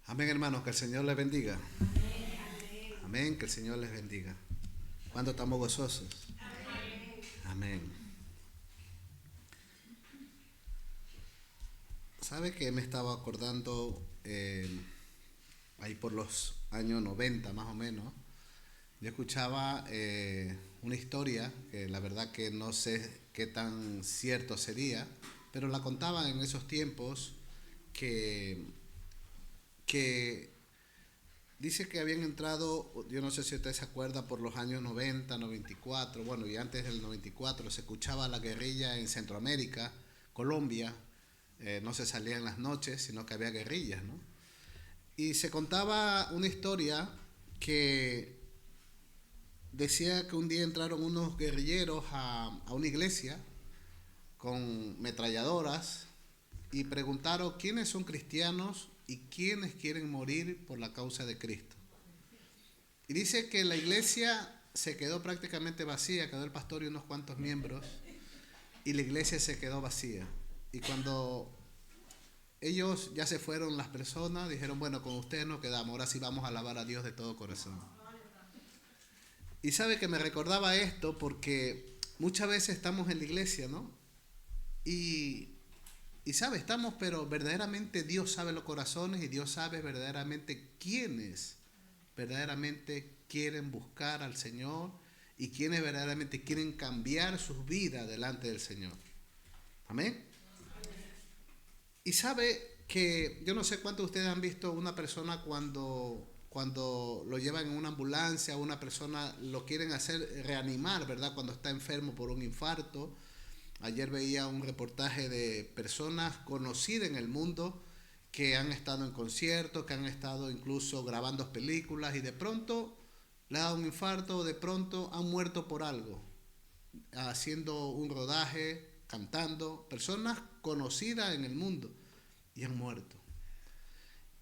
Amén, hermanos, que el Señor les bendiga. Amén, que el Señor les bendiga. ¿Cuánto estamos gozosos? Amén. ¿Sabe que me estaba acordando ahí por los años 90 más o menos? Yo escuchaba una historia que la verdad que no sé qué tan cierto sería, pero la contaban en esos tiempos que, que dice que habían entrado, yo no sé si usted se acuerda, por los años 90, 94, bueno, y antes del 94 se escuchaba la guerrilla en Centroamérica, Colombia, no se salía en las noches, sino que había guerrillas, ¿no? Y se contaba una historia que decía que un día entraron unos guerrilleros a una iglesia con metralladoras y preguntaron quiénes son cristianos y quiénes quieren morir por la causa de Cristo. Y dice que la iglesia se quedó prácticamente vacía, quedó el pastor y unos cuantos miembros, y la iglesia se quedó vacía. Y cuando ellos ya se fueron las personas, dijeron, bueno, con ustedes nos quedamos, ahora sí vamos a alabar a Dios de todo corazón. Y sabe que me recordaba esto porque muchas veces estamos en la iglesia, ¿no? Y sabe, estamos, pero verdaderamente Dios sabe los corazones y Dios sabe verdaderamente quiénes verdaderamente quieren buscar al Señor y quienes verdaderamente quieren cambiar sus vidas delante del Señor. Amén. Y sabe que yo no sé cuántos de ustedes han visto una persona cuando lo llevan en una ambulancia, una persona lo quieren hacer reanimar, ¿verdad? Cuando está enfermo por un infarto. Ayer veía un reportaje de personas conocidas en el mundo que han estado en conciertos, que han estado incluso grabando películas y de pronto le ha dado un infarto o de pronto han muerto por algo, haciendo un rodaje, cantando, personas conocidas en el mundo y han muerto.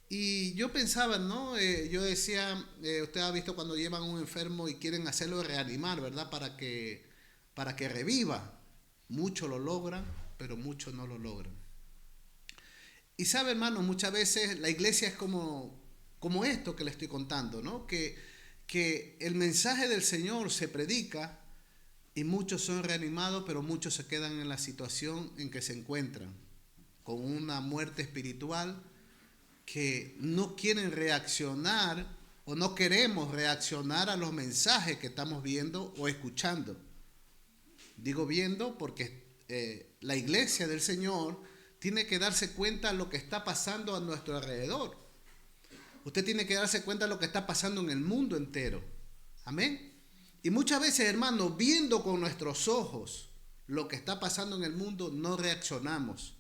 Y yo pensaba, ¿no? Yo decía, usted ha visto cuando llevan a un enfermo y quieren hacerlo reanimar, ¿verdad? Para que reviva. Muchos lo logran, pero muchos no lo logran. Y sabe, hermano, muchas veces la iglesia es como esto que le estoy contando, ¿no? Que el mensaje del Señor se predica y muchos son reanimados, pero muchos se quedan en la situación en que se encuentran, con una muerte espiritual, que no quieren reaccionar o no queremos reaccionar a los mensajes que estamos viendo o escuchando. Digo viendo porque la iglesia del Señor tiene que darse cuenta de lo que está pasando a nuestro alrededor. Usted tiene que darse cuenta de lo que está pasando en el mundo entero. Amén. Y muchas veces, hermano, viendo con nuestros ojos lo que está pasando en el mundo, no reaccionamos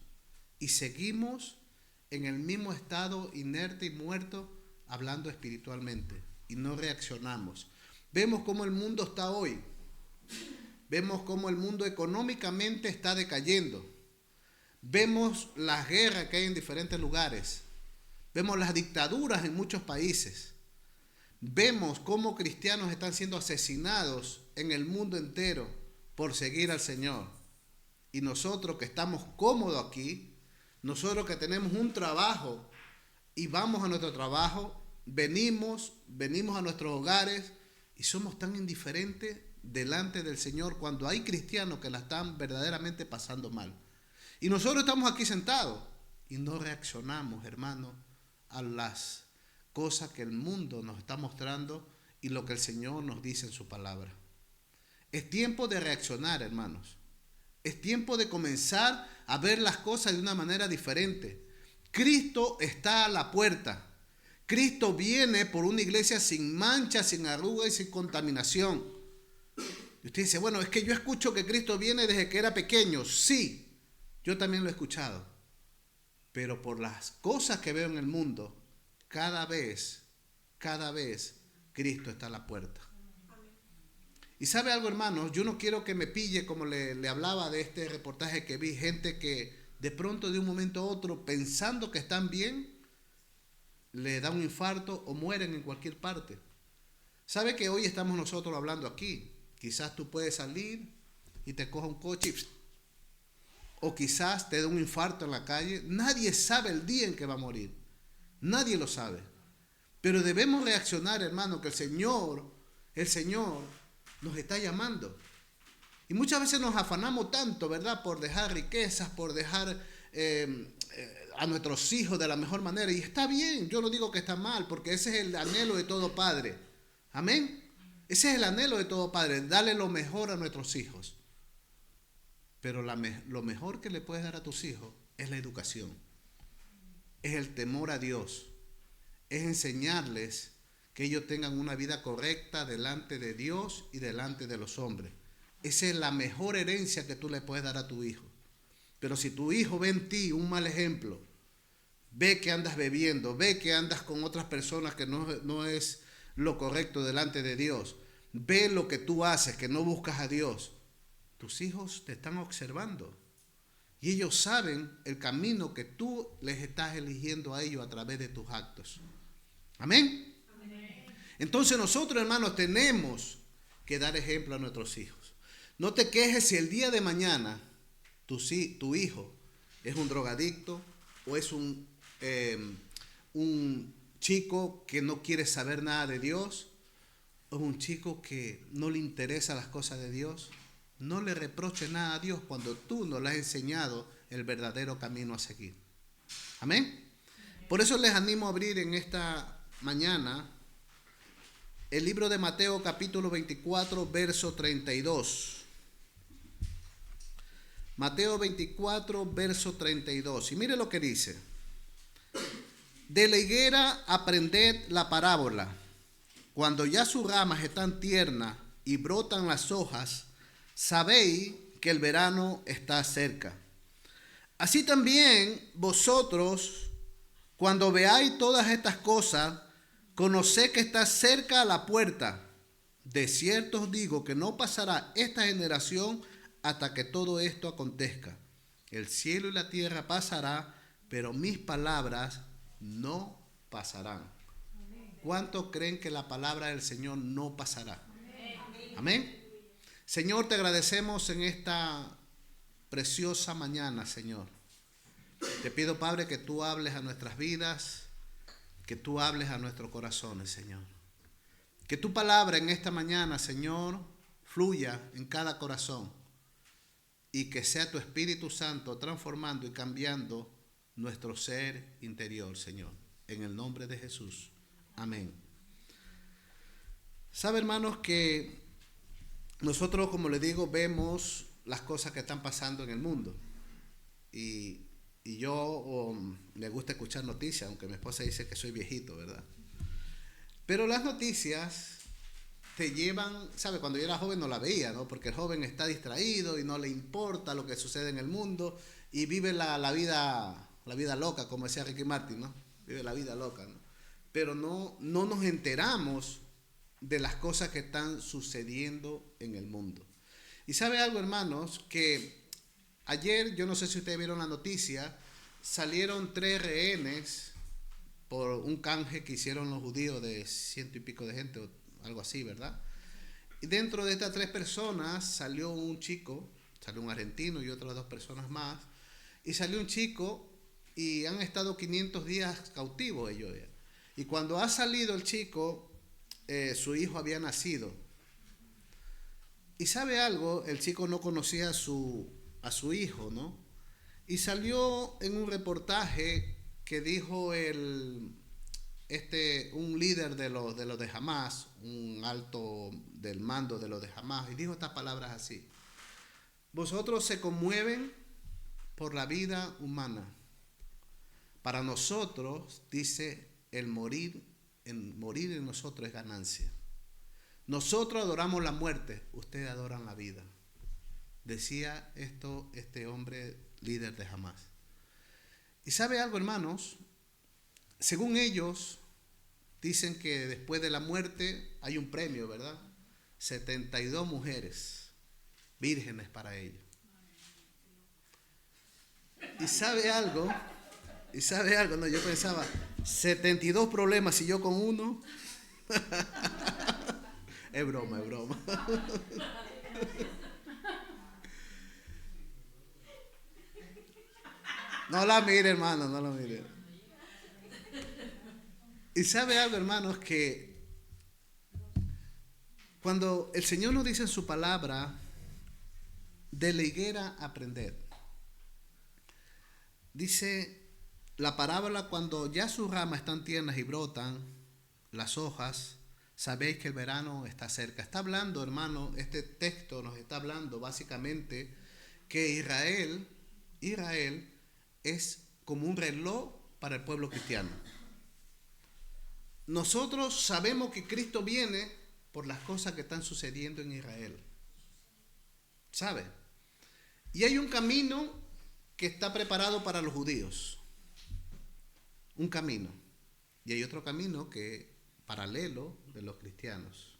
y seguimos en el mismo estado inerte y muerto, hablando espiritualmente, y no reaccionamos. Vemos cómo el mundo está hoy. Vemos cómo el mundo económicamente está decayendo. Vemos las guerras que hay en diferentes lugares. Vemos las dictaduras en muchos países. Vemos cómo cristianos están siendo asesinados en el mundo entero por seguir al Señor. Y nosotros que estamos cómodos aquí, nosotros que tenemos un trabajo y vamos a nuestro trabajo, venimos a nuestros hogares y somos tan indiferentes delante del Señor cuando hay cristianos que la están verdaderamente pasando mal. Y nosotros estamos aquí sentados y no reaccionamos, hermano, a las cosas que el mundo nos está mostrando y lo que el Señor nos dice en su palabra. Es tiempo de reaccionar, hermanos. Es tiempo de comenzar a ver las cosas de una manera diferente. Cristo está a la puerta. Cristo viene por una iglesia sin mancha, sin arruga y sin contaminación. Y usted dice, bueno, es que yo escucho que Cristo viene desde que era pequeño. Sí, yo también lo he escuchado. Pero por las cosas que veo en el mundo, cada vez, Cristo está a la puerta. Y sabe algo, hermanos, yo no quiero que me pille como le hablaba de este reportaje que vi, gente que de pronto de un momento a otro, pensando que están bien, le da un infarto o mueren en cualquier parte. ¿Sabe que hoy estamos nosotros hablando aquí? Quizás tú puedes salir y te coja un coche o quizás te dé un infarto en la calle. Nadie sabe el día en que va a morir. Nadie lo sabe. Pero debemos reaccionar, hermano, que el Señor nos está llamando. Y muchas veces nos afanamos tanto, ¿verdad? Por dejar riquezas, por dejar a nuestros hijos de la mejor manera. Y está bien, yo no digo que está mal, porque ese es el anhelo de todo padre. Amén. Ese es el anhelo de todo padre, darle lo mejor a nuestros hijos. Pero lo mejor que le puedes dar a tus hijos es la educación. Es el temor a Dios. Es enseñarles que ellos tengan una vida correcta delante de Dios y delante de los hombres. Esa es la mejor herencia que tú le puedes dar a tu hijo. Pero si tu hijo ve en ti un mal ejemplo, ve que andas bebiendo, ve que andas con otras personas que no es lo correcto delante de Dios, ve lo que tú haces, que no buscas a Dios, tus hijos te están observando. Y ellos saben el camino que tú les estás eligiendo a ellos a través de tus actos. Amén. Entonces nosotros, hermanos, tenemos que dar ejemplo a nuestros hijos. No te quejes si el día de mañana tu hijo es un drogadicto o es un chico que no quiere saber nada de Dios, o un chico que no le interesa las cosas de Dios. No le reproches nada a Dios cuando tú no le has enseñado el verdadero camino a seguir. Amén. Por eso les animo a abrir en esta mañana el libro de Mateo capítulo 24, verso 32. Mateo 24, verso 32. Y mire lo que dice. De la higuera aprended la parábola. Cuando ya sus ramas están tiernas y brotan las hojas, sabéis que el verano está cerca. Así también vosotros, cuando veáis todas estas cosas, conoced que está cerca la puerta. De cierto os digo que no pasará esta generación hasta que todo esto acontezca. El cielo y la tierra pasará, pero mis palabras no pasarán. ¿Cuántos creen que la palabra del Señor no pasará? Amén. Señor, te agradecemos en esta preciosa mañana, Señor. Te pido, Padre, que tú hables a nuestras vidas, que tú hables a nuestros corazones, Señor. Que tu palabra en esta mañana, Señor, fluya en cada corazón y que sea tu Espíritu Santo transformando y cambiando nuestro ser interior, Señor. En el nombre de Jesús. Amén. Sabe, hermanos, que nosotros, como les digo, vemos las cosas que están pasando en el mundo. Y yo me gusta escuchar noticias, aunque mi esposa dice que soy viejito, ¿verdad? Pero las noticias te llevan, ¿sabe? Cuando yo era joven no la veía, ¿no? Porque el joven está distraído y no le importa lo que sucede en el mundo y vive la vida loca, como decía Ricky Martin, ¿no? Vive la vida loca, ¿no? Pero no nos enteramos de las cosas que están sucediendo en el mundo. Y sabe algo, hermanos, que ayer, yo no sé si ustedes vieron la noticia, salieron 3 rehenes por un canje que hicieron los judíos de 100 y pico de gente, o algo así, ¿verdad? Y dentro de estas 3 personas salió un chico, salió un argentino y otras 2 personas más, y salió un chico y han estado 500 días cautivos ellos. Y cuando ha salido el chico, su hijo había nacido. Y sabe algo, el chico no conocía a su hijo, ¿no? Y salió en un reportaje que dijo un líder de los de Hamás, un alto del mando de los de Hamás, y dijo estas palabras así: vosotros se conmueven por la vida humana. Para nosotros, dice, el morir en nosotros es ganancia. Nosotros adoramos la muerte, ustedes adoran la vida. Decía esto este hombre líder de Hamás. Y sabe algo, hermanos, según ellos dicen que después de la muerte hay un premio, ¿verdad? 72 mujeres vírgenes para ellos. Y sabe algo, no, yo pensaba 72 problemas y yo con uno. Es broma. No la mire, hermano, no la mire. Y sabe algo, hermanos, que cuando el Señor nos dice en su palabra, de la higuera aprender, dice la parábola, cuando ya sus ramas están tiernas y brotan las hojas, sabéis que el verano está cerca. Está hablando, hermano, este texto nos está hablando básicamente que Israel es como un reloj para el pueblo cristiano. Nosotros sabemos que Cristo viene por las cosas que están sucediendo en Israel. ¿Sabe? Y hay un camino que está preparado para los judíos. Un camino. Y hay otro camino que paralelo de los cristianos.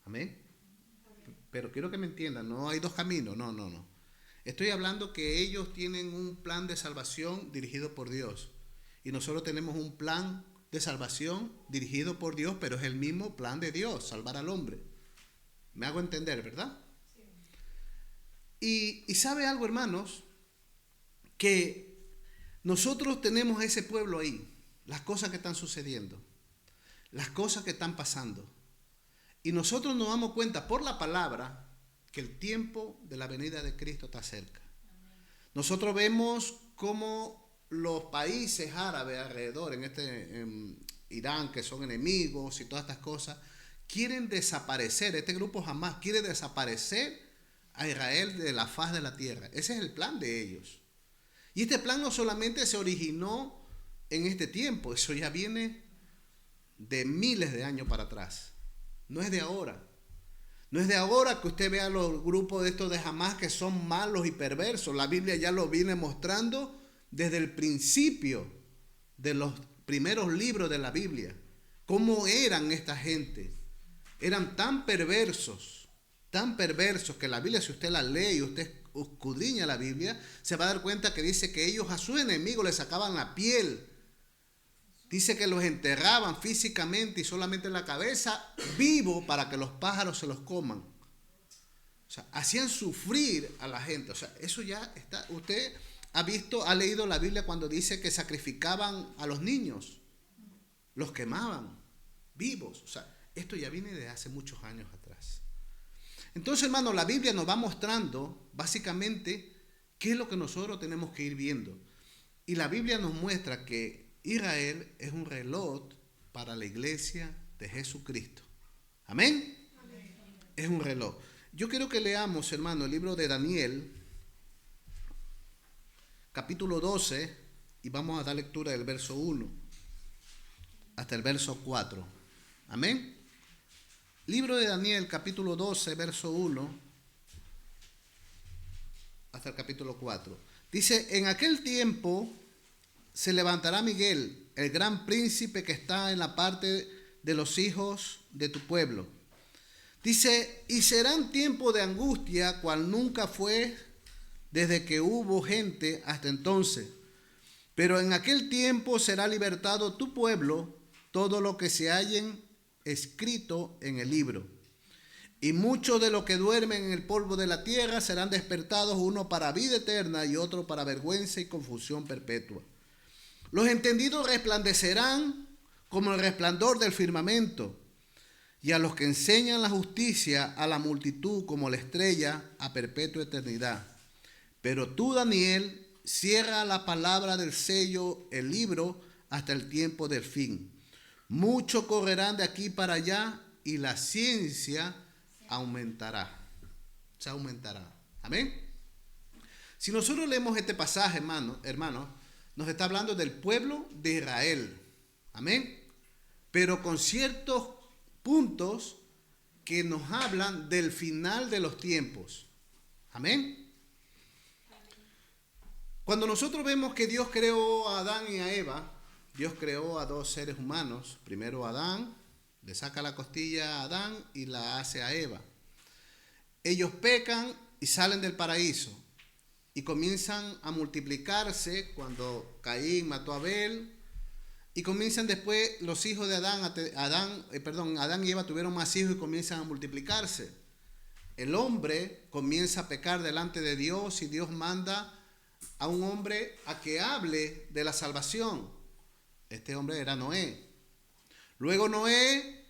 Amén. Pero quiero que me entiendan, no hay dos caminos, no. Estoy hablando que ellos tienen un plan de salvación dirigido por Dios. Y nosotros tenemos un plan de salvación dirigido por Dios, pero es el mismo plan de Dios, salvar al hombre. Me hago entender, ¿verdad? Sí. Y sabe algo, hermanos, que nosotros tenemos a ese pueblo ahí, las cosas que están sucediendo, las cosas que están pasando. Y nosotros nos damos cuenta por la palabra que el tiempo de la venida de Cristo está cerca. Nosotros vemos cómo los países árabes alrededor, en Irán, que son enemigos y todas estas cosas, quieren desaparecer. Este grupo jamás quiere desaparecer a Israel de la faz de la tierra. Ese es el plan de ellos. Y este plan no solamente se originó en este tiempo, eso ya viene de miles de años para atrás. No es de ahora. No es de ahora que usted vea los grupos de estos de Hamás que son malos y perversos. La Biblia ya lo viene mostrando desde el principio de los primeros libros de la Biblia. ¿Cómo eran esta gente? Eran tan perversos que la Biblia, si usted la lee y usted escudriña la Biblia, se va a dar cuenta que dice que ellos a sus enemigos les sacaban la piel. Dice que los enterraban físicamente y solamente la cabeza vivo para que los pájaros se los coman. O sea, hacían sufrir a la gente. O sea, eso ya está. Usted ha leído la Biblia cuando dice que sacrificaban a los niños. Los quemaban vivos. O sea, esto ya viene de hace muchos años atrás. Entonces, hermano, la Biblia nos va mostrando básicamente qué es lo que nosotros tenemos que ir viendo. Y la Biblia nos muestra que Israel es un reloj para la iglesia de Jesucristo. ¿Amén? Amén. Es un reloj. Yo quiero que leamos, hermano, el libro de Daniel, capítulo 12, y vamos a dar lectura del verso 1 hasta el verso 4. Amén. Libro de Daniel, capítulo 12, verso 1 hasta el capítulo 4. Dice, en aquel tiempo se levantará Miguel, el gran príncipe que está en la parte de los hijos de tu pueblo. Dice, y serán tiempo de angustia, cual nunca fue desde que hubo gente hasta entonces. Pero en aquel tiempo será libertado tu pueblo, todo lo que se hallen escrito en el libro. Y muchos de los que duermen en el polvo de la tierra serán despertados, uno para vida eterna y otro para vergüenza y confusión perpetua. Los entendidos resplandecerán como el resplandor del firmamento, y a los que enseñan la justicia a la multitud como la estrella a perpetua eternidad. Pero tú, Daniel, cierra la palabra del sello, el libro, hasta el tiempo del fin. Muchos correrán de aquí para allá y la ciencia aumentará. Se aumentará. Amén. Si nosotros leemos este pasaje, hermano, nos está hablando del pueblo de Israel. Amén. Pero con ciertos puntos que nos hablan del final de los tiempos. Amén. Cuando nosotros vemos que Dios creó a Adán y a Eva, Dios creó a dos seres humanos. Primero a Adán, le saca la costilla a Adán y la hace a Eva. Ellos pecan y salen del paraíso. Y comienzan a multiplicarse cuando Caín mató a Abel. Y comienzan después los hijos de Adán y Eva tuvieron más hijos y comienzan a multiplicarse. El hombre comienza a pecar delante de Dios y Dios manda a un hombre a que hable de la salvación. Este hombre era Noé. Luego Noé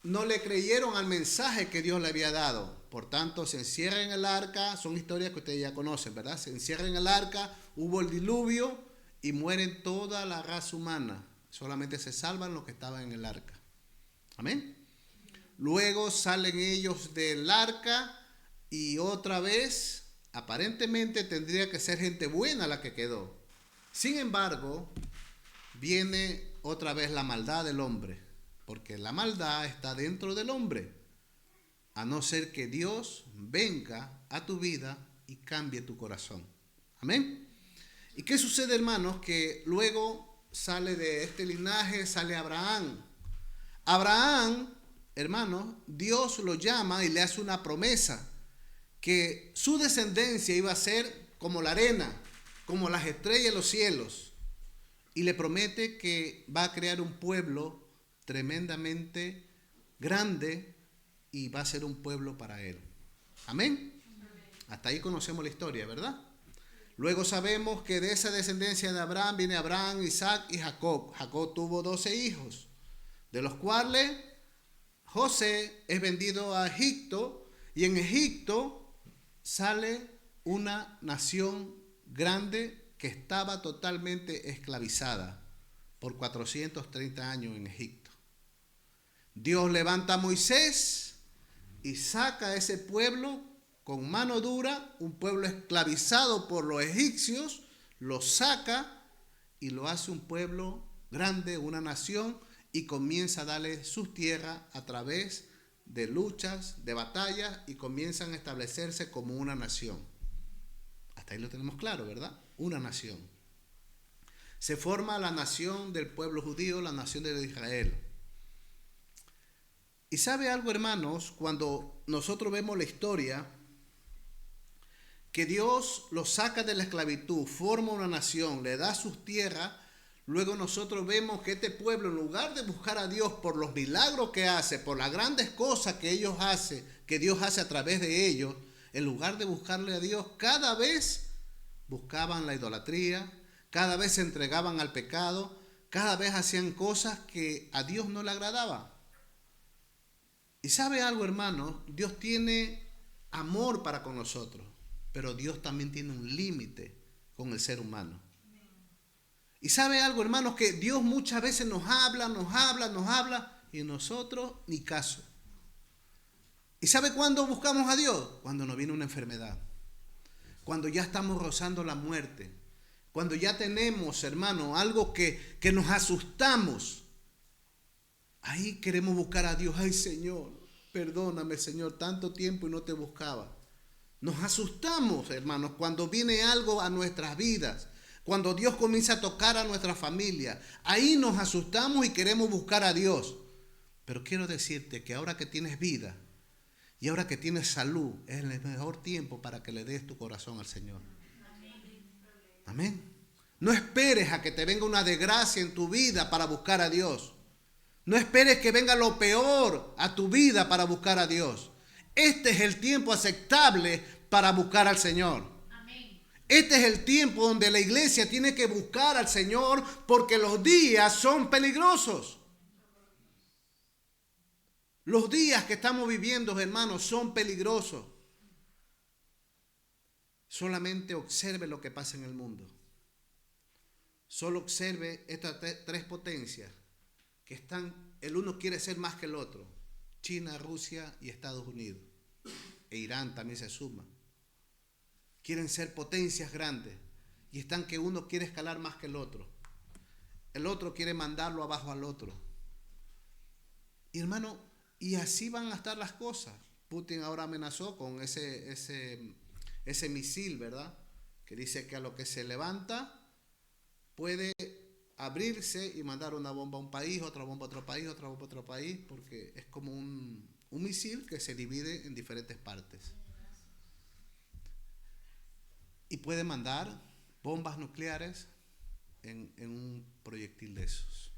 no le creyeron al mensaje que Dios le había dado. Por tanto, se encierra en el arca. Son historias que ustedes ya conocen, ¿verdad? Se encierra en el arca, hubo el diluvio y mueren toda la raza humana. Solamente se salvan los que estaban en el arca. Amén. Luego salen ellos del arca y otra vez, aparentemente tendría que ser gente buena la que quedó. Sin embargo, viene otra vez la maldad del hombre, porque la maldad está dentro del hombre, a no ser que Dios venga a tu vida y cambie tu corazón. Amén. ¿Y qué sucede, hermanos? Que luego sale de este linaje, sale Abraham. Abraham, hermanos, Dios lo llama y le hace una promesa, que su descendencia iba a ser como la arena, como las estrellas de los cielos. Y le promete que va a crear un pueblo tremendamente grande y va a ser un pueblo para él. Amén. Hasta ahí conocemos la historia, ¿verdad? Luego sabemos que de esa descendencia de Abraham viene Abraham, Isaac y Jacob. Jacob tuvo 12 hijos, de los cuales José es vendido a Egipto, y en Egipto sale una nación grande que estaba totalmente esclavizada por 430 años en Egipto. Dios levanta a Moisés y saca a ese pueblo con mano dura, un pueblo esclavizado por los egipcios, lo saca y lo hace un pueblo grande, una nación, y comienza a darle sus tierras a través de luchas, de batallas, y comienzan a establecerse como una nación. Hasta ahí lo tenemos claro, ¿verdad? Una nación. Se forma la nación del pueblo judío, la nación de Israel. Y sabe algo, hermanos, cuando nosotros vemos la historia, que Dios los saca de la esclavitud, forma una nación, le da sus tierras, luego nosotros vemos que este pueblo, en lugar de buscar a Dios por los milagros que hace, por las grandes cosas que ellos hacen, que Dios hace a través de ellos, en lugar de buscarle a Dios, cada vez buscaban la idolatría, cada vez se entregaban al pecado, cada vez hacían cosas que a Dios no le agradaban. Y sabe algo, hermano, Dios tiene amor para con nosotros, pero Dios también tiene un límite con el ser humano. Y sabe algo, hermanos, que Dios muchas veces nos habla, y nosotros ni caso. ¿Y sabe cuándo buscamos a Dios? Cuando nos viene una enfermedad, cuando ya estamos rozando la muerte, cuando ya tenemos, hermano, algo que nos asustamos. Ahí queremos buscar a Dios. Ay, Señor, perdóname, Señor, tanto tiempo y no te buscaba. Nos asustamos, hermanos, cuando viene algo a nuestras vidas, cuando Dios comienza a tocar a nuestra familia. Ahí nos asustamos y queremos buscar a Dios. Pero quiero decirte que ahora que tienes vida y ahora que tienes salud, es el mejor tiempo para que le des tu corazón al Señor. Amén. No esperes a que te venga una desgracia en tu vida para buscar a Dios. No esperes que venga lo peor a tu vida para buscar a Dios. Este es el tiempo aceptable para buscar al Señor. Este es el tiempo donde la iglesia tiene que buscar al Señor, porque los días son peligrosos. Los días que estamos viviendo, hermanos, son peligrosos. Solamente observe lo que pasa en el mundo. Solo observe estas tres potencias que están, el uno quiere ser más que el otro. China, Rusia y Estados Unidos. E Irán también se suma. Quieren ser potencias grandes y están que uno quiere escalar más que el otro. El otro quiere mandarlo abajo al otro. Y hermano, y así van a estar las cosas. Putin ahora amenazó con ese misil, ¿verdad? Que dice que a lo que se levanta puede abrirse y mandar una bomba a un país, otra bomba a otro país, otra bomba a otro país, porque es como un misil que se divide en diferentes partes. Y puede mandar bombas nucleares en un proyectil de esos.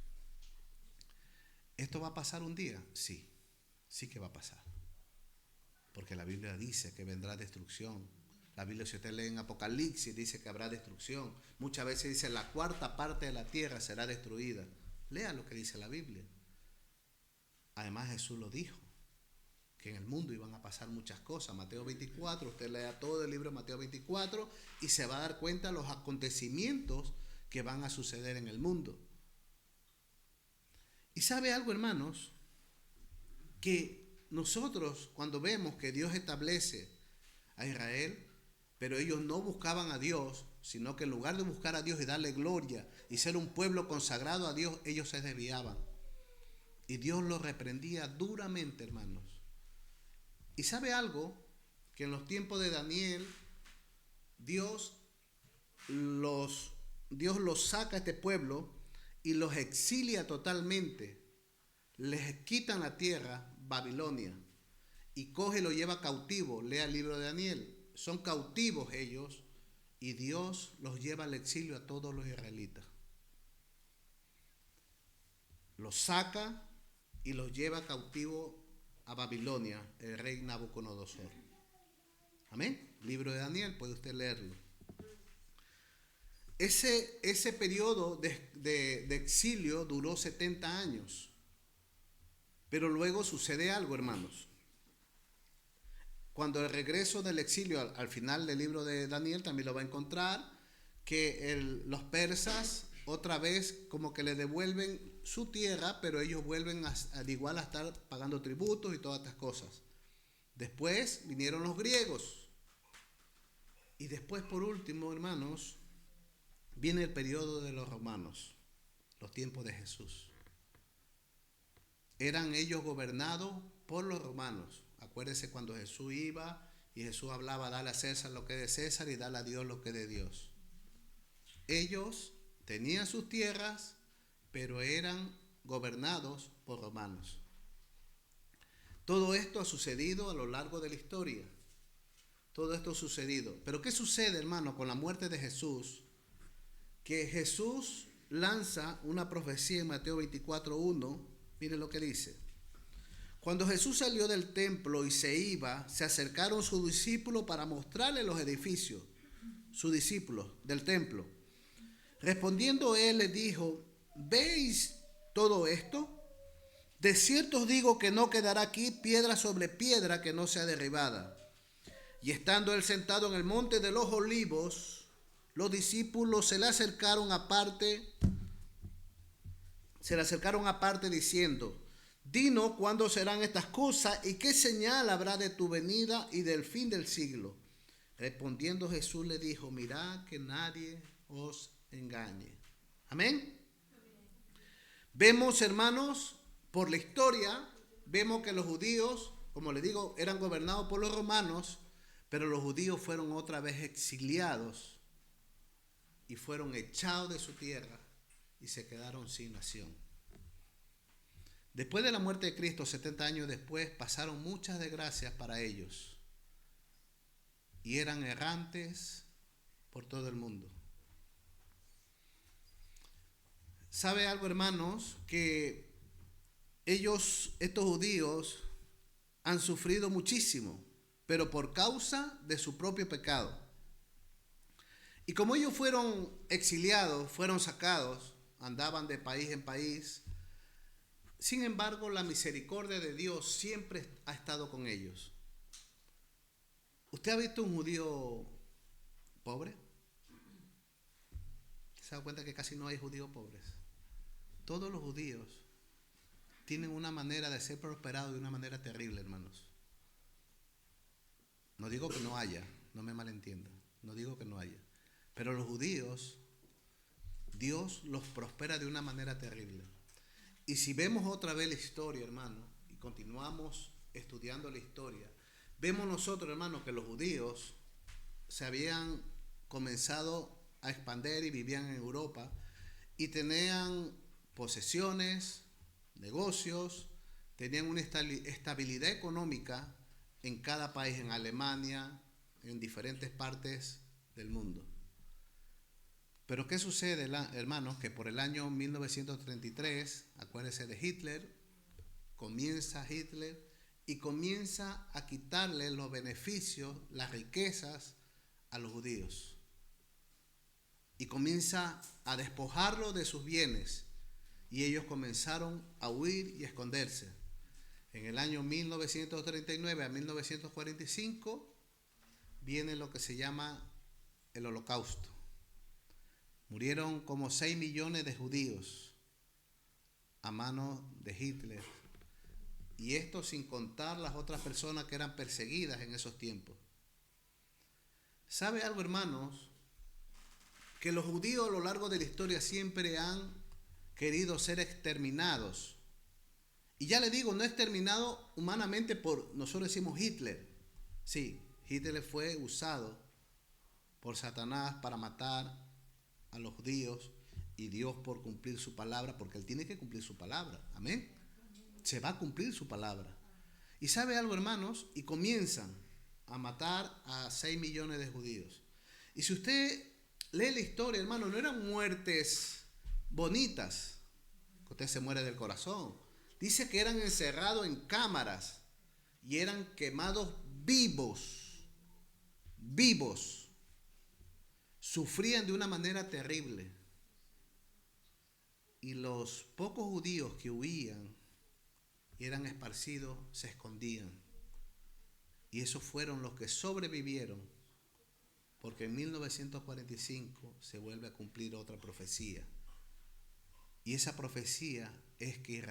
¿Esto va a pasar un día? Sí, sí que va a pasar. Porque la Biblia dice que vendrá destrucción. La Biblia, si usted lee en Apocalipsis, dice que habrá destrucción. Muchas veces dice la cuarta parte de la tierra será destruida. Lea lo que dice la Biblia. Además Jesús lo dijo, que en el mundo iban a pasar muchas cosas. Mateo 24, usted lea todo el libro de Mateo 24 y se va a dar cuenta de los acontecimientos que van a suceder en el mundo. Y sabe algo, hermanos, que nosotros cuando vemos que Dios establece a Israel, pero ellos no buscaban a Dios, sino que en lugar de buscar a Dios y darle gloria y ser un pueblo consagrado a Dios, ellos se desviaban. Y Dios los reprendía duramente, hermanos. Y sabe algo, que en los tiempos de Daniel, Dios los saca a este pueblo y los exilia totalmente. Les quitan la tierra, Babilonia, y coge y lo lleva cautivo. Lea el libro de Daniel. Son cautivos ellos y Dios los lleva al exilio a todos los israelitas. Los saca y los lleva cautivo a Babilonia, el rey Nabucodonosor. Amén. Libro de Daniel, puede usted leerlo. Ese periodo de exilio duró 70 años. Pero luego sucede algo, hermanos. Cuando el regreso del exilio, al final del libro de Daniel, también lo va a encontrar, que los persas otra vez como que le devuelven su tierra, pero ellos vuelven al igual a estar pagando tributos y todas estas cosas. Después vinieron los griegos. Y después, por último, hermanos, viene el periodo de los romanos, los tiempos de Jesús. Eran ellos gobernados por los romanos. Acuérdense cuando Jesús iba y Jesús hablaba, dale a César lo que es de César y dale a Dios lo que es de Dios. Ellos tenían sus tierras, pero eran gobernados por romanos. Todo esto ha sucedido a lo largo de la historia. Todo esto ha sucedido. Pero ¿qué sucede, hermano, con la muerte de Jesús? Que Jesús lanza una profecía en Mateo 24:1. Mire lo que dice. Cuando Jesús salió del templo y se iba, se acercaron sus discípulos para mostrarle los edificios, sus discípulos del templo. Respondiendo él les dijo, ¿veis todo esto? De cierto os digo que no quedará aquí piedra sobre piedra que no sea derribada. Y estando él sentado en el monte de los olivos, los discípulos se le acercaron aparte diciendo, dinos cuándo serán estas cosas y qué señal habrá de tu venida y del fin del siglo. Respondiendo Jesús le dijo, mirad que nadie os engañe. Amén. Vemos, hermanos, por la historia, vemos que los judíos, como les digo, eran gobernados por los romanos, pero los judíos fueron otra vez exiliados y fueron echados de su tierra y se quedaron sin nación. Después de la muerte de Cristo, 70 años después, pasaron muchas desgracias para ellos y eran errantes por todo el mundo. ¿Sabe algo, hermanos? Que estos judíos, han sufrido muchísimo, pero por causa de su propio pecado. Y como ellos fueron exiliados, fueron sacados, andaban de país en país, sin embargo, la misericordia de Dios siempre ha estado con ellos. ¿Usted ha visto un judío pobre? ¿Se da cuenta que casi no hay judíos pobres? Todos los judíos tienen una manera de ser prosperados de una manera terrible, hermanos. No digo que no haya, no me malentiendan, no digo que no haya. Pero los judíos, Dios los prospera de una manera terrible. Y si vemos otra vez la historia, hermano, y continuamos estudiando la historia, vemos nosotros, hermano, que los judíos se habían comenzado a expandir y vivían en Europa y tenían posesiones, negocios, tenían una estabilidad económica en cada país, en Alemania, en diferentes partes del mundo. Pero ¿qué sucede, hermanos? Que por el año 1933, acuérdense de Hitler, comienza Hitler y comienza a quitarle los beneficios, las riquezas a los judíos. Y comienza a despojarlos de sus bienes. Y ellos comenzaron a huir y a esconderse. En el año 1939 a 1945 viene lo que se llama el Holocausto. Murieron como 6 millones de judíos a manos de Hitler. Y esto sin contar las otras personas que eran perseguidas en esos tiempos. ¿Sabe algo, hermanos? Que los judíos a lo largo de la historia siempre han querido ser exterminados. Y ya le digo, no exterminado humanamente por, nosotros decimos Hitler. Sí, Hitler fue usado por Satanás para matar a los judíos y Dios por cumplir su palabra, porque Él tiene que cumplir su palabra. Amén. Se va a cumplir su palabra. Y sabe algo, hermanos, y comienzan a matar a 6 millones de judíos. Y si usted lee la historia, hermano, no eran muertes bonitas, que usted se muere del corazón. Dice que eran encerrados en cámaras y eran quemados vivos, vivos. Sufrían de una manera terrible. Y los pocos judíos que huían y eran esparcidos se escondían. Y esos fueron los que sobrevivieron, porque en 1945 se vuelve a cumplir otra profecía. Y esa profecía es que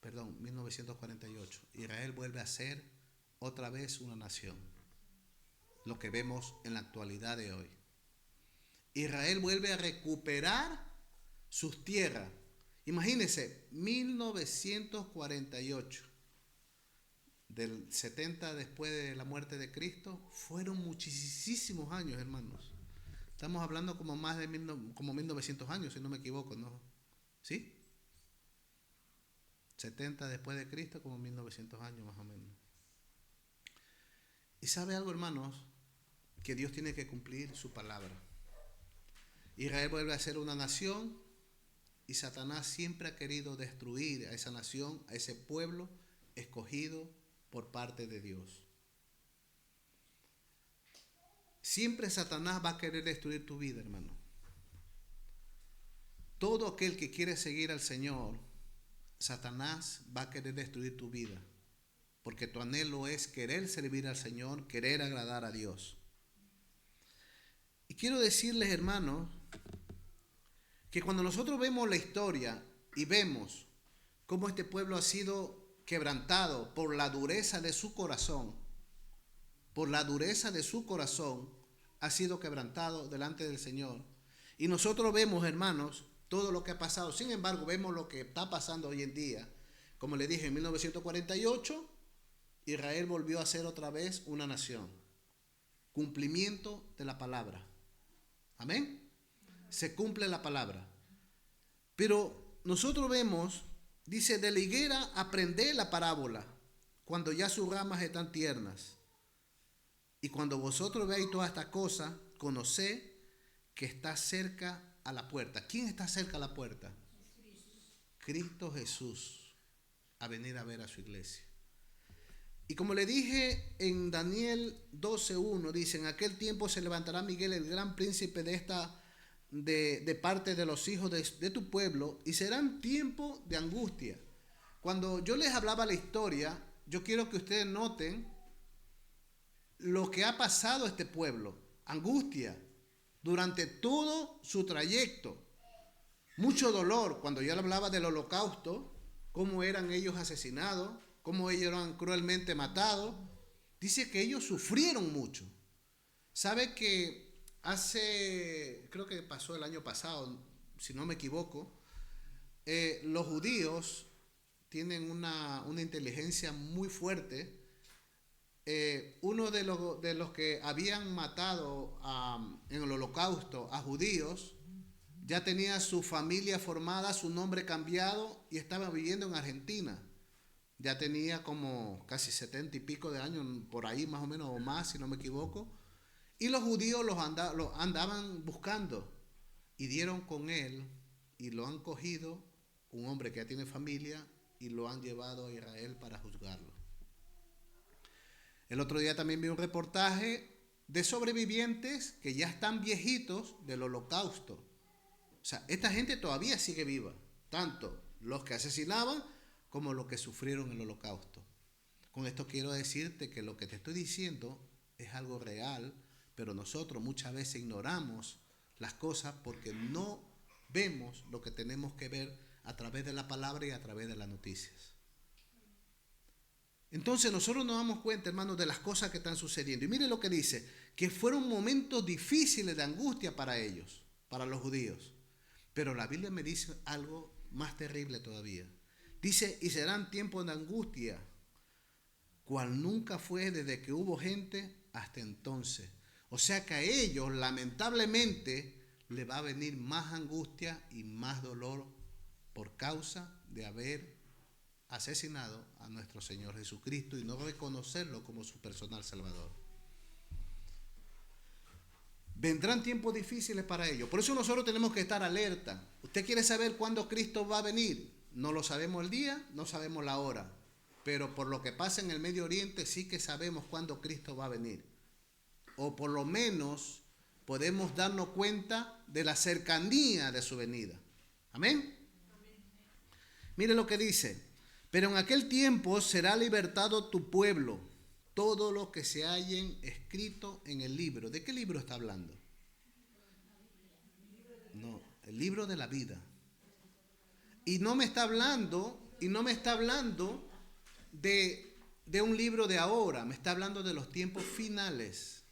1948, Israel vuelve a ser otra vez una nación. Lo que vemos en la actualidad de hoy. Israel vuelve a recuperar sus tierras. Imagínense, 1948, del 70 después de la muerte de Cristo, fueron muchísimos años, hermanos. Estamos hablando como más de 1900 años, si no me equivoco, ¿no? ¿Sí? 70 después de Cristo, como 1900 años más o menos. Y sabe algo, hermanos, que Dios tiene que cumplir su palabra. Israel vuelve a ser una nación y Satanás siempre ha querido destruir a esa nación, a ese pueblo escogido por parte de Dios. Siempre Satanás va a querer destruir tu vida, hermano. Todo aquel que quiere seguir al Señor, Satanás va a querer destruir tu vida, porque tu anhelo es querer servir al Señor, querer agradar a Dios. Y quiero decirles, hermanos, que cuando nosotros vemos la historia y vemos cómo este pueblo ha sido quebrantado por la dureza de su corazón, ha sido quebrantado delante del Señor. Y nosotros vemos, hermanos, todo lo que ha pasado. Sin embargo, vemos lo que está pasando hoy en día. Como le dije, en 1948, Israel volvió a ser otra vez una nación. Cumplimiento de la palabra. Amén. Se cumple la palabra. Pero nosotros vemos, dice, de la higuera aprended la parábola, cuando ya sus ramas están tiernas. Y cuando vosotros veáis todas estas cosas, conoced que está cerca a la puerta. ¿Quién está cerca a la puerta? Cristo Jesús, a venir a ver a su iglesia. Y como le dije en Daniel 12:1, dice, en aquel tiempo se levantará Miguel, el gran príncipe de parte de los hijos de tu pueblo, y serán tiempo de angustia. Cuando yo les hablaba la historia, yo quiero que ustedes noten lo que ha pasado a este pueblo. Angustia durante todo su trayecto. Mucho dolor. Cuando yo le hablaba del holocausto, cómo eran ellos asesinados, cómo ellos eran cruelmente matados. Dice que ellos sufrieron mucho. ¿Sabe que creo que pasó el año pasado, si no me equivoco, los judíos tienen una inteligencia muy fuerte. Uno de los que habían matado en el holocausto a judíos ya tenía su familia formada, su nombre cambiado y estaba viviendo en Argentina. Ya tenía como casi 70 y pico de años, por ahí más o menos, o más si no me equivoco. Y los judíos los andaban buscando y dieron con él y lo han cogido, un hombre que ya tiene familia, y lo han llevado a Israel para juzgarlo. El otro día también vi un reportaje de sobrevivientes que ya están viejitos del holocausto. O sea, esta gente todavía sigue viva. Tanto los que asesinaban como lo que sufrieron en el holocausto. Con esto quiero decirte que lo que te estoy diciendo es algo real, pero nosotros muchas veces ignoramos las cosas porque no vemos lo que tenemos que ver a través de la palabra y a través de las noticias. Entonces nosotros nos damos cuenta, hermanos, de las cosas que están sucediendo. Y mire lo que dice, que fueron momentos difíciles de angustia para ellos, para los judíos. Pero la Biblia me dice algo más terrible todavía. Dice, y serán tiempos de angustia, cual nunca fue desde que hubo gente hasta entonces. O sea que a ellos, lamentablemente, le va a venir más angustia y más dolor por causa de haber asesinado a nuestro Señor Jesucristo y no reconocerlo como su personal Salvador. Vendrán tiempos difíciles para ellos. Por eso nosotros tenemos que estar alerta. ¿Usted quiere saber cuándo Cristo va a venir? No lo sabemos el día, no sabemos la hora. Pero por lo que pasa en el Medio Oriente sí que sabemos cuándo Cristo va a venir. O por lo menos podemos darnos cuenta de la cercanía de su venida. Amén. Mire lo que dice. Pero en aquel tiempo será libertado tu pueblo, todo lo que se hallen escrito en el libro. ¿De qué libro está hablando? No, el libro de la vida. Y no me está hablando de un libro de ahora, me está hablando de los tiempos finales.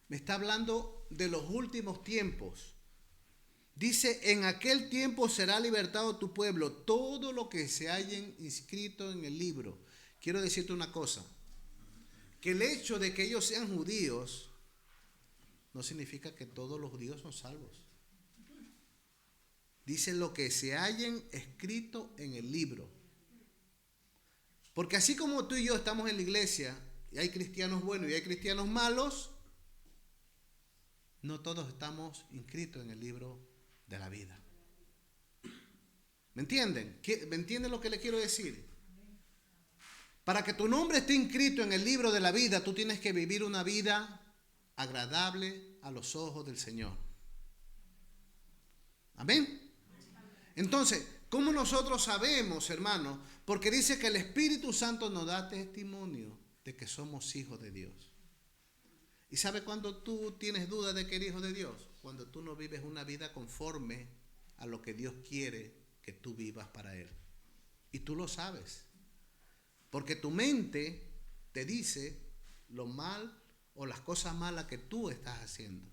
Me está hablando de los últimos tiempos. Dice, en aquel tiempo será libertado tu pueblo, todo lo que se hayan inscrito en el libro. Quiero decirte una cosa, que el hecho de que ellos sean judíos no significa que todos los judíos son salvos. Dice lo que se hayan escrito en el libro. Porque así como tú y yo estamos en la iglesia y hay cristianos buenos y hay cristianos malos, no todos estamos inscritos en el libro de la vida. ¿Me entienden? ¿Me entienden lo que le quiero decir? Para que tu nombre esté inscrito en el libro de la vida, tú tienes que vivir una vida agradable a los ojos del Señor. Amén. Entonces, ¿cómo nosotros sabemos, hermanos? Porque dice que el Espíritu Santo nos da testimonio de que somos hijos de Dios. ¿Y sabe cuándo tú tienes duda de que eres hijo de Dios? Cuando tú no vives una vida conforme a lo que Dios quiere que tú vivas para Él. Y tú lo sabes. Porque tu mente te dice lo mal o las cosas malas que tú estás haciendo.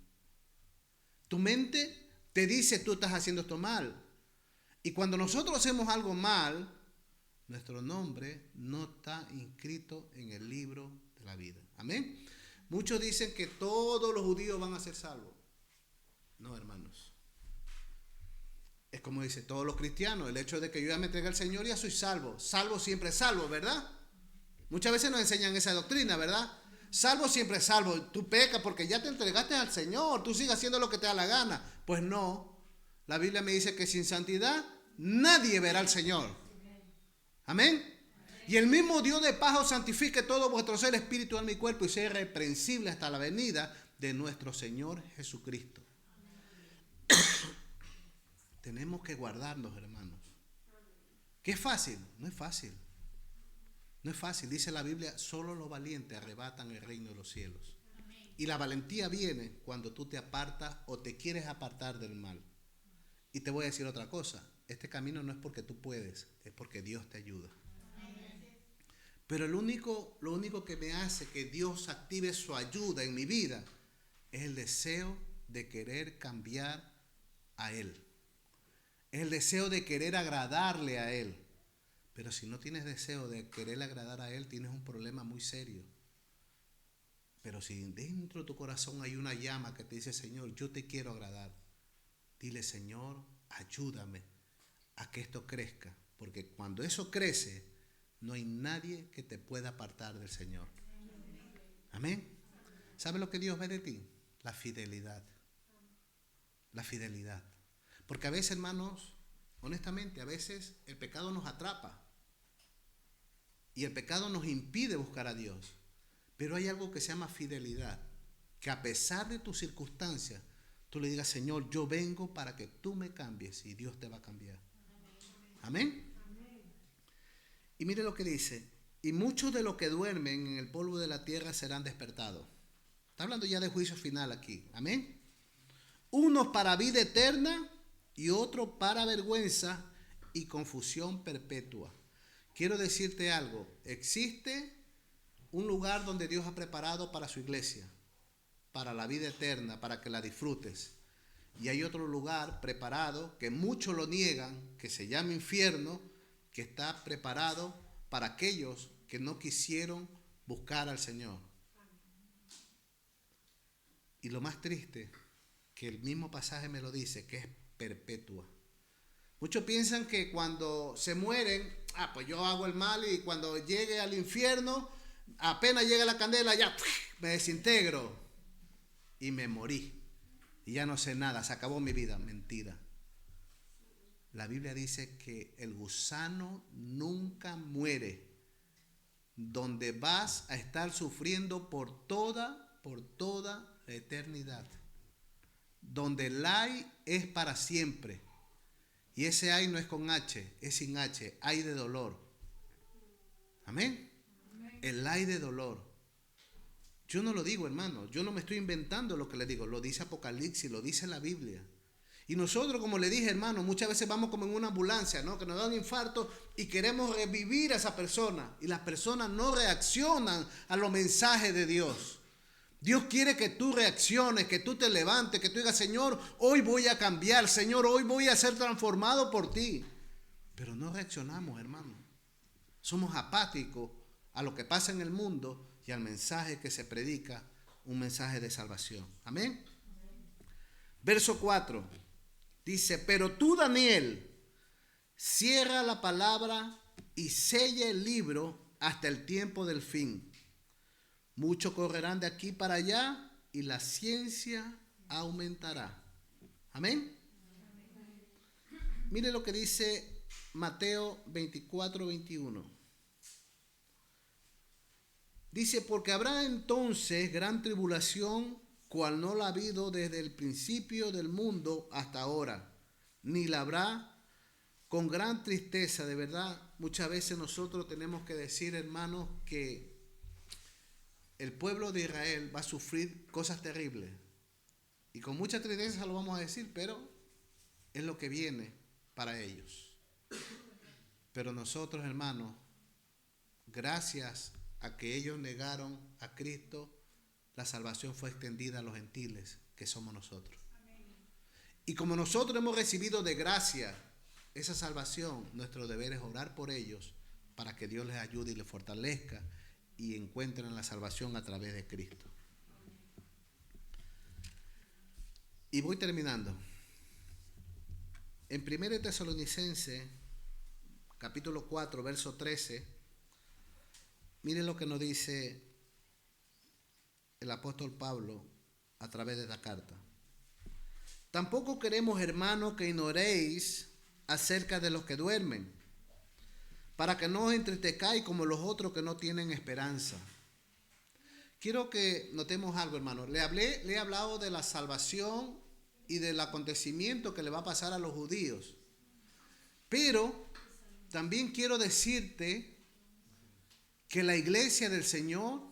Tu mente te dice tú estás haciendo esto mal. Y cuando nosotros hacemos algo mal, nuestro nombre no está inscrito en el libro de la vida. Amén. Muchos dicen que todos los judíos van a ser salvos. No, hermanos. Es como dice todos los cristianos, el hecho de que yo ya me entregué al Señor, ya soy salvo. Salvo siempre salvo, ¿verdad? Muchas veces nos enseñan esa doctrina, ¿verdad? Salvo siempre salvo. Tú pecas porque ya te entregaste al Señor. Tú sigues haciendo lo que te da la gana. Pues no. La Biblia me dice que sin santidad nadie verá al Señor. Amén. Y el mismo Dios de paz os santifique todo vuestro ser, espíritu, alma y cuerpo, y sea irreprensible hasta la venida de nuestro Señor Jesucristo. Tenemos que guardarnos, hermanos. ¿Qué es fácil? No es fácil. No es fácil. Dice la Biblia, solo los valientes arrebatan el reino de los cielos. Y la valentía viene cuando tú te apartas o te quieres apartar del mal. Y te voy a decir otra cosa. Este camino no es porque tú puedes, es porque Dios te ayuda. Pero lo único que me hace que Dios active su ayuda en mi vida es el deseo de querer cambiar a Él. Es el deseo de querer agradarle a Él. Pero si no tienes deseo de querer agradar a Él, tienes un problema muy serio. Pero si dentro de tu corazón hay una llama que te dice, Señor, yo te quiero agradar, dile, Señor, ayúdame a que esto crezca. Porque cuando eso crece, no hay nadie que te pueda apartar del Señor. Amén. ¿Sabe lo que Dios ve de ti? La fidelidad. La fidelidad. Porque a veces, hermanos, honestamente, a veces el pecado nos atrapa. Y el pecado nos impide buscar a Dios. Pero hay algo que se llama fidelidad. Que a pesar de tus circunstancias, tú le digas, Señor, yo vengo para que tú me cambies y Dios te va a cambiar. Amén. Y mire lo que dice. Y muchos de los que duermen en el polvo de la tierra serán despertados. Está hablando ya de juicio final aquí. Amén. Unos para vida eterna y otros para vergüenza y confusión perpetua. Quiero decirte algo. Existe un lugar donde Dios ha preparado para su iglesia, para la vida eterna, para que la disfrutes. Y hay otro lugar preparado, que muchos lo niegan, que se llama infierno, que está preparado para aquellos que no quisieron buscar al Señor. Y lo más triste, que el mismo pasaje me lo dice, que es perpetua. Muchos piensan que cuando se mueren, pues yo hago el mal y cuando llegue al infierno, apenas llega la candela, ya me desintegro y me morí. Y ya no sé nada, se acabó mi vida. Mentira. La Biblia dice que el gusano nunca muere, donde vas a estar sufriendo por toda la eternidad. Donde el ay es para siempre. Y ese ay no es con H, es sin H, ay de dolor. Amén. El ay de dolor. Yo no lo digo, hermano, yo no me estoy inventando lo que le digo, lo dice Apocalipsis, lo dice la Biblia. Y nosotros, como le dije, hermano, muchas veces vamos como en una ambulancia, ¿no? Que nos da un infarto y queremos revivir a esa persona. Y las personas no reaccionan a los mensajes de Dios. Dios quiere que tú reacciones, que tú te levantes, que tú digas, Señor, hoy voy a cambiar, Señor, hoy voy a ser transformado por ti. Pero no reaccionamos, hermano. Somos apáticos a lo que pasa en el mundo y al mensaje que se predica, un mensaje de salvación. Amén. Verso 4 dice, pero tú, Daniel, cierra la palabra y sella el libro hasta el tiempo del fin. Muchos correrán de aquí para allá y la ciencia aumentará. Amén. Mire lo que dice Mateo 24:21. Dice, porque habrá entonces gran tribulación, cual no la ha habido desde el principio del mundo hasta ahora, ni la habrá, con gran tristeza. De verdad, muchas veces nosotros tenemos que decir, hermanos, que el pueblo de Israel va a sufrir cosas terribles. Y con mucha tristeza lo vamos a decir, pero es lo que viene para ellos. Pero nosotros, hermanos, gracias a que ellos negaron a Cristo, la salvación fue extendida a los gentiles, que somos nosotros. Y como nosotros hemos recibido de gracia esa salvación, nuestro deber es orar por ellos para que Dios les ayude y les fortalezca y encuentren la salvación a través de Cristo. Y voy terminando. En 1 Tesalonicenses, capítulo 4, verso 13, miren lo que nos dice el apóstol Pablo a través de la carta. Tampoco queremos, hermanos, que ignoréis acerca de los que duermen, para que no os entristezcáis como los otros que no tienen esperanza. Quiero que notemos algo, hermano. Le he hablado de la salvación y del acontecimiento que le va a pasar a los judíos. Pero también quiero decirte que la iglesia del Señor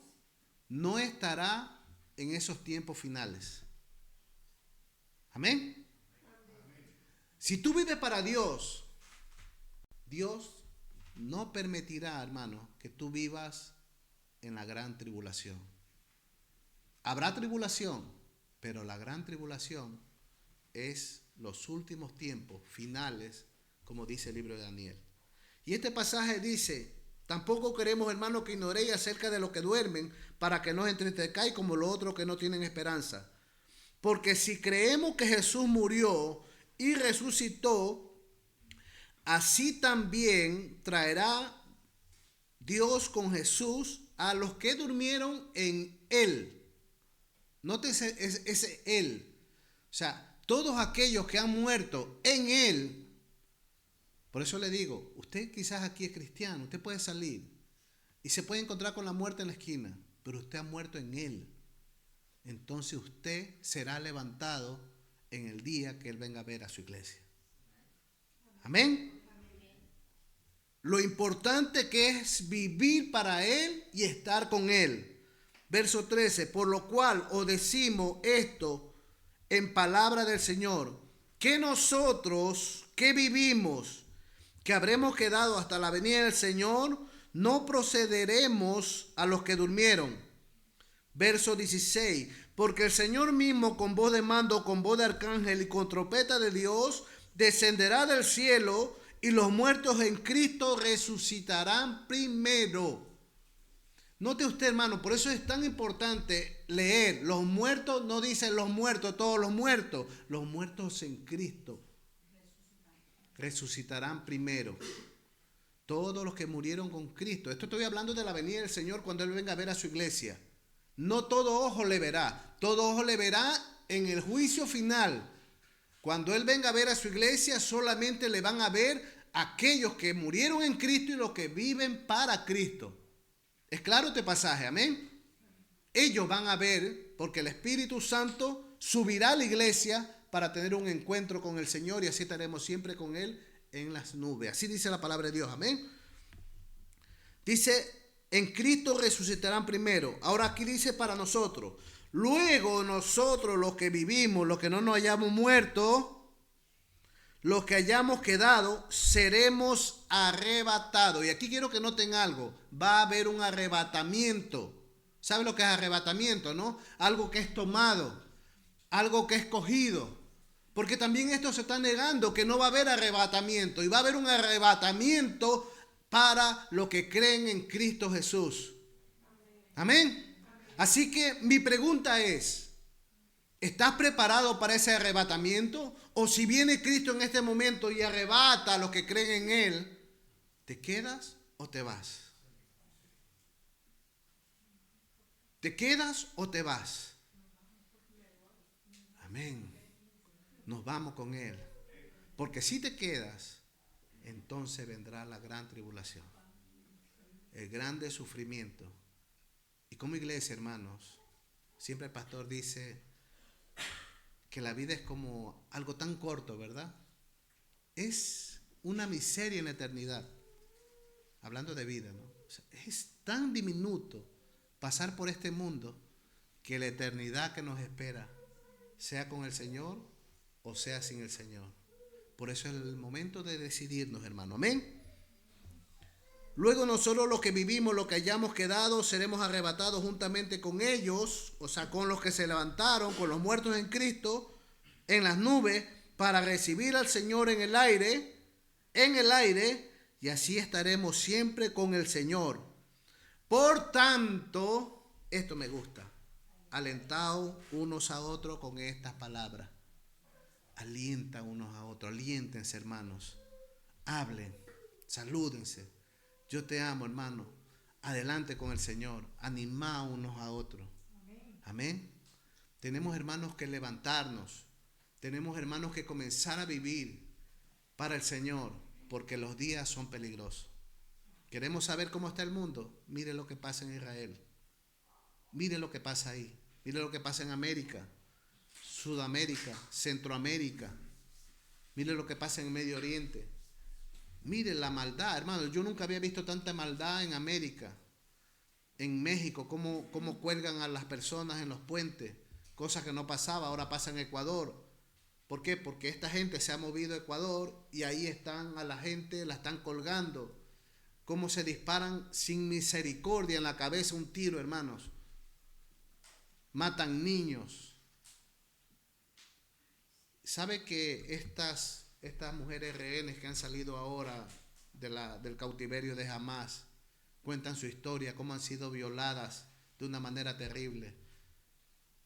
no estará en esos tiempos finales. Amén. Si tú vives para Dios, Dios no permitirá, hermano, que tú vivas en la gran tribulación. Habrá tribulación, pero la gran tribulación es los últimos tiempos finales, como dice el libro de Daniel. Y este pasaje dice, tampoco queremos, hermanos, que ignoréis acerca de los que duermen, para que no os entristezcáis como los otros que no tienen esperanza. Porque si creemos que Jesús murió y resucitó, así también traerá Dios con Jesús a los que durmieron en Él. Nótese ese Él. O sea, todos aquellos que han muerto en Él. Por eso le digo, usted quizás aquí es cristiano, usted puede salir y se puede encontrar con la muerte en la esquina, pero usted ha muerto en Él. Entonces usted será levantado en el día que Él venga a ver a su iglesia. Amén. lo importante que es vivir para Él y estar con Él. Verso 13, por lo cual os decimos esto en palabra del Señor, que nosotros que vivimos, que habremos quedado hasta la venida del Señor, no procederemos a los que durmieron. Verso 16, porque el Señor mismo con voz de mando, con voz de arcángel y con trompeta de Dios, descenderá del cielo y los muertos en Cristo resucitarán primero. Note usted, hermano, por eso es tan importante leer. Los muertos no dicen los muertos, todos los muertos en Cristo resucitarán primero. Todos los que murieron con Cristo. Esto estoy hablando de la venida del Señor cuando Él venga a ver a su iglesia. No todo ojo le verá, todo ojo le verá en el juicio final. Cuando Él venga a ver a su iglesia, solamente le van a ver aquellos que murieron en Cristo y los que viven para Cristo. ¿Es claro este pasaje? Amén. Ellos van a ver, porque el Espíritu Santo subirá a la iglesia para tener un encuentro con el Señor y así estaremos siempre con Él en las nubes. Así dice la palabra de Dios. Amén. Dice, en Cristo resucitarán primero. Ahora aquí dice para nosotros. Luego nosotros los que vivimos, los que no nos hayamos muerto, los que hayamos quedado, seremos arrebatados. Y aquí quiero que noten algo. Va a haber un arrebatamiento. ¿Sabe lo que es arrebatamiento, no? Algo que es tomado, algo que es cogido. Porque también esto se está negando que no va a haber arrebatamiento. Y va a haber un arrebatamiento para los que creen en Cristo Jesús. Amén. Así que mi pregunta es, ¿estás preparado para ese arrebatamiento? O si viene Cristo en este momento y arrebata a los que creen en Él, ¿te quedas o te vas? ¿Te quedas o te vas? Amén. Nos vamos con Él. Porque si te quedas, entonces vendrá la gran tribulación, el grande sufrimiento. Y como iglesia, hermanos, siempre el pastor dice que la vida es como algo tan corto, ¿verdad? Es una miseria en la eternidad. Hablando de vida, ¿no? O sea, es tan diminuto pasar por este mundo que la eternidad que nos espera, sea con el Señor o sea sin el Señor. Por eso es el momento de decidirnos, hermano. Amén. Luego nosotros los que vivimos, los que hayamos quedado, seremos arrebatados juntamente con ellos, o sea, con los que se levantaron, con los muertos en Cristo, en las nubes, para recibir al Señor en el aire, y así estaremos siempre con el Señor. Por tanto, esto me gusta, alentaos unos a otros con estas palabras. Alientan unos a otros, aliéntense, hermanos, hablen, salúdense. Yo te amo, hermano. Adelante con el Señor. Animá unos a otros. Amén. Tenemos, hermanos, que levantarnos. Tenemos, hermanos, que comenzar a vivir para el Señor, porque los días son peligrosos. ¿Queremos saber cómo está el mundo? Mire lo que pasa en Israel. Mire lo que pasa ahí. Mire lo que pasa en América, Sudamérica, Centroamérica. Mire lo que pasa en Medio Oriente. Miren la maldad, hermano. Yo nunca había visto tanta maldad en América, en México, cómo cuelgan a las personas en los puentes, cosas que no pasaba, ahora pasa en Ecuador. ¿Por qué? Porque esta gente se ha movido a Ecuador y ahí están a la gente, la están colgando. Cómo se disparan sin misericordia en la cabeza un tiro, hermanos. Matan niños. ¿Sabe que estas mujeres rehenes que han salido ahora del cautiverio de Hamás cuentan su historia, cómo han sido violadas de una manera terrible,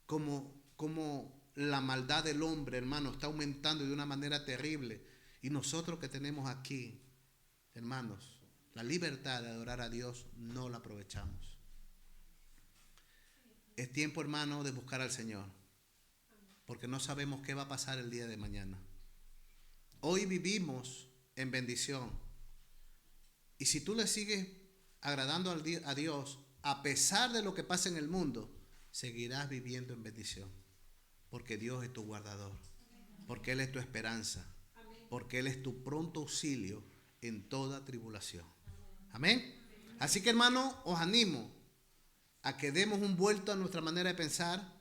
cómo la maldad del hombre, hermano, está aumentando de una manera terrible? Y nosotros que tenemos aquí, hermanos, la libertad de adorar a Dios, no la aprovechamos. Es tiempo, hermano, de buscar al Señor, porque no sabemos qué va a pasar el día de mañana. Hoy vivimos en bendición. Y si tú le sigues agradando a Dios, a pesar de lo que pasa en el mundo, seguirás viviendo en bendición. Porque Dios es tu guardador. Porque Él es tu esperanza. Porque Él es tu pronto auxilio en toda tribulación. Amén. Así que, hermano, os animo a que demos un vuelto a nuestra manera de pensar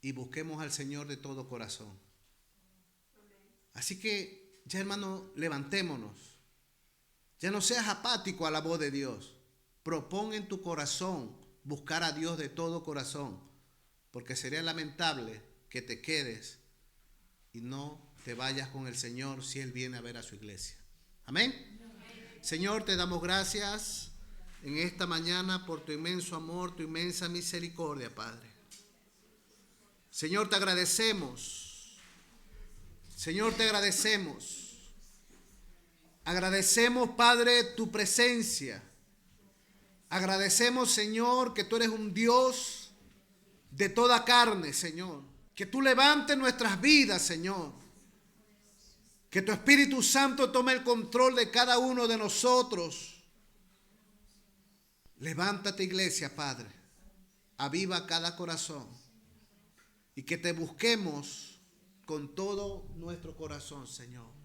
y busquemos al Señor de todo corazón. Así que, ya, hermano, levantémonos. Ya no seas apático a la voz de Dios. Propón en tu corazón buscar a Dios de todo corazón, porque sería lamentable que te quedes y no te vayas con el Señor si Él viene a ver a su iglesia. Amén. Señor, te damos gracias en esta mañana por tu inmenso amor, tu inmensa misericordia, Padre. Señor, te agradecemos. Señor, te agradecemos. Agradecemos, Padre, tu presencia. Agradecemos, Señor, que tú eres un Dios de toda carne, Señor. Que tú levantes nuestras vidas, Señor. Que tu Espíritu Santo tome el control de cada uno de nosotros. Levántate, iglesia, Padre. Aviva cada corazón. Y que te busquemos con todo nuestro corazón, Señor.